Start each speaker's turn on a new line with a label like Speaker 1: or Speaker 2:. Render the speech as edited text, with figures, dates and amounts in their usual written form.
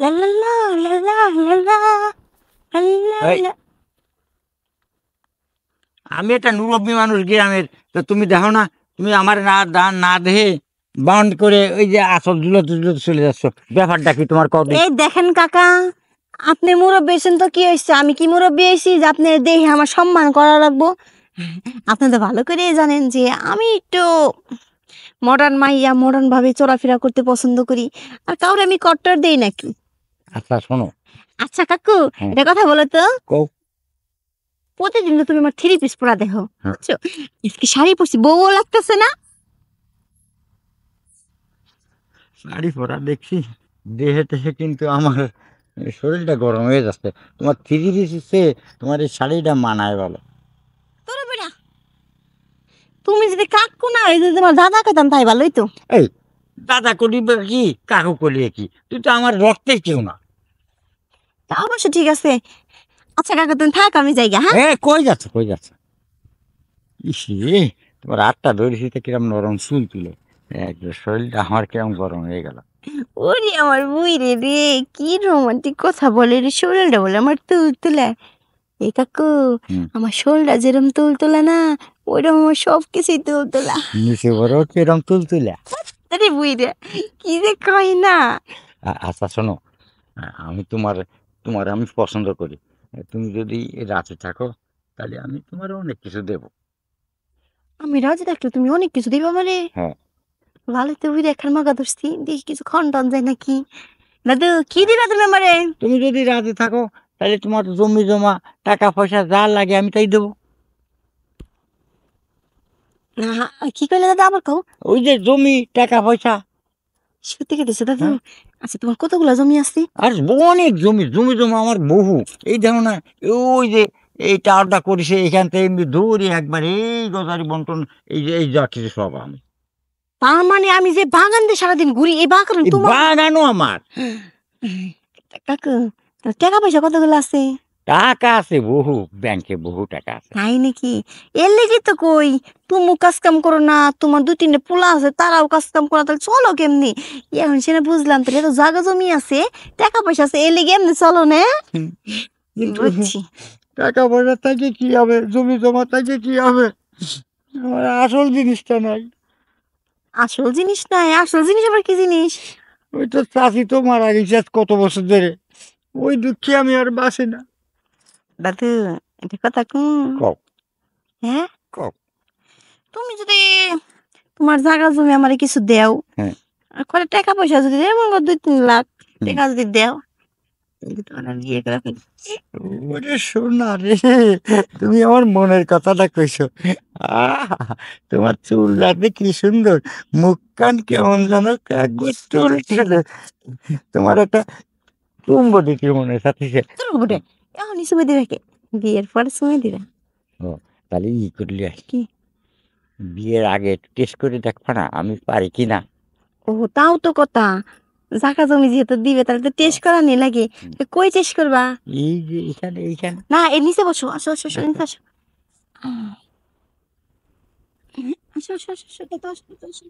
Speaker 1: লা লা লা লা লা লা লা লা
Speaker 2: এই,
Speaker 1: লা।
Speaker 2: আমি একটা মুরব্বী মানুষ গ্রামের, তো তুমি দেখো না, তুমি আমার না দেখে বাউন্ড করে ওই যে আসল ঝুলোতে ঝুলোতে চলে যাচ্ছ, ব্যাপারটা কি তোমার কবে?
Speaker 1: এই দেখেন কাকা, আপনি মুরব্বী হয়েছেন তো কি হয়েছে, আমি কি মুরব্বী হয়েছি যে আপনি দেখে আমার সম্মান করা লাগবো? আপনি তো ভালো করেই জানেন যে আমি একটু মডার্ন মাইয়া, মডার্ন ভাবে চলাফেরা করতে পছন্দ করি, আর কাউরে আমি কট্টর দেই নাকি?
Speaker 2: আচ্ছা শোনো।
Speaker 1: আচ্ছা কাকু,
Speaker 2: হ্যাঁ,
Speaker 1: এটা কথা বলো তো,
Speaker 2: কও।
Speaker 1: প্রতিদিন তো তুমি আমার থ্রি পিস পরা দেখো,
Speaker 2: হ্যাঁ,
Speaker 1: বুঝছো? আজকে শাড়ি পরছি, বউ লাগতেছে না?
Speaker 2: শাড়ি পরা দেখছি, দেহে টেহে কিন্তু আমার শরীরটা গরম হয়ে যাচ্ছে। তোমার থ্রি পিসে তোমার এই শাড়িটা মানায় বলো?
Speaker 1: তোরে বেটা, তুমি যদি কাকু না এই যদি তোমার দাদা খেতাম তাই ভালোই তো।
Speaker 2: এই, দাদা করিবে কি, কাকু করিবে কি, তুই তো আমার রক্তের কেউ না।
Speaker 1: তা অবশ্য ঠিক আছে। আচ্ছা কাকা তুমি থাক, আমি যাই গা, হ্যাঁ?
Speaker 2: এ কই যাচ্ছে, কই যাচ্ছে? ইসি, তোমার হাতটা ধরেছি তো কিরম নরম চুল তুলে, একদম শরীরটা আমার কিরম গরম হয়ে গেল।
Speaker 1: ওরে আমার বুই রে রে, কি রোমান্টিক কথা বলে রে, শরীরটা বলে আমার তুলতুলা। এই কাকু,
Speaker 2: হুম,
Speaker 1: আমার শরীরটা যেরকম তুলতুলা না, ওইরকম আমার সব কিছুই তুলতুলা।
Speaker 2: নিচে বড় কিরম চুল তুলে।
Speaker 1: আরে বুই রে, কি যে কই না।
Speaker 2: আচ্ছা শোনো, আমি তোমার তোমার আমি পছন্দ করি। তুমি যদি রাতে থাকো, তাহলে আমি তোমার অনেক কিছু দেব।
Speaker 1: আমি রাজি থাকলে তুমি অনেক কিছু দিবা মানে?
Speaker 2: হ্যাঁ,
Speaker 1: ভালো তো বুই দেখার মাগা ধরছি, দেখি কিছু খন্ডন যায় নাকি। দাদু কি দিবা তুমি আমারে?
Speaker 2: তুমি যদি রাতে থাকো, তাহলে তোমার জমি জমা টাকা পয়সা যা লাগে আমি তাই দেবো।
Speaker 1: না, কি কইলে দাদা আবার কও?
Speaker 2: ওই যে জমি টাকা পয়সা।
Speaker 1: সত্যি কেটেছে দাদু?
Speaker 2: হ্যাঁ,
Speaker 1: আচ্ছা তোমার কতগুলা জমি আছে?
Speaker 2: আর অনেক জমি, জমি জমা আমার বহু। এই দেখো না, ওই যে এই টাওয়ারটা করেছে এখান থেকে এমনি দৌড়ে একবার এই গজারি বন্টন, এই যে এই যা কিছু সব আমি।
Speaker 1: তার মানে আমি যে বাগান দিয়ে সারাদিন ঘুরি, এই বাগান
Speaker 2: এই
Speaker 1: তোমার?
Speaker 2: বাগানও আমার।
Speaker 1: কাকু, টাকা পয়সা কতগুলো আছে?
Speaker 2: টাকা আছে বহু, ব্যাংকে বহু টাকা আছে।
Speaker 1: তাই নাকি? এর লেগে তো কই, তুমু কাজ কাম করো না, তোমার দুই তিনটে পোলা আছে তারাও কাজ কাম করো, তাহলে চলো কেমনি? এখন সেটা বুঝলাম, তাহলে তো জায়গা জমি আছে, টাকা পয়সা আছে, এর লেগে এমনি চলো না?
Speaker 2: হুম, কিন্তু
Speaker 1: বুঝছি।
Speaker 2: টাকা পয়সা থেকে কি হবে, জমি জমা থেকে কি হবে, আমার আসল জিনিসটা নাই।
Speaker 1: আসল জিনিস নাই? আসল জিনিস আবার কি জিনিস?
Speaker 2: ওই তো চাষি তো মারা গেছে আজ কত বছর ধরে, ওই দুঃখে আমি আর বাঁচি না।
Speaker 1: দাদু, এটা কথা কম।
Speaker 2: কও,
Speaker 1: হ্যাঁ,
Speaker 2: কও।
Speaker 1: তুমি যদি তোমার জায়গা জমি আমারে কিছু দেও,
Speaker 2: হ্যাঁ,
Speaker 1: আর করে টাকা পয়সা যদি দেও, মনে করো 2-3 লাখ
Speaker 2: হুম।
Speaker 1: টাকা যদি দেও, তাহলে তোমার আমি বিয়ে করে ফেলবো।
Speaker 2: ওরে সোনা রে, তুমি আমার মনের কথাটা কইছো। আহা, তোমার চুলটা কি সুন্দর, মুখ কান কেমন যেন একবার চুল ছেড়ে, তোমার একটা চুম্ব দিতে মনে সাথে।
Speaker 1: তোর বটে, এখনই সময় দিবে কে? বিয়ের পরে সময় দিবে।
Speaker 2: ও, তাহলে ই করলি আর
Speaker 1: কি?
Speaker 2: বিয়ের আগে একটু টেস্ট করে দেখবা না আমি পারি কি না।
Speaker 1: ও তাও তো কথা, জাগা জমি যেহেতু দিবে তাহলে তো টেস্ট করা নেই লাগে।
Speaker 2: হুম,
Speaker 1: তো কই টেস্ট করবা?
Speaker 2: এই যে এইখানে এইখানে।
Speaker 1: না এর নিচে বসো, আসো আসো আসো, নিচে আসো। আসো আসো আসো আসো, এতো আসো, এতো আসো।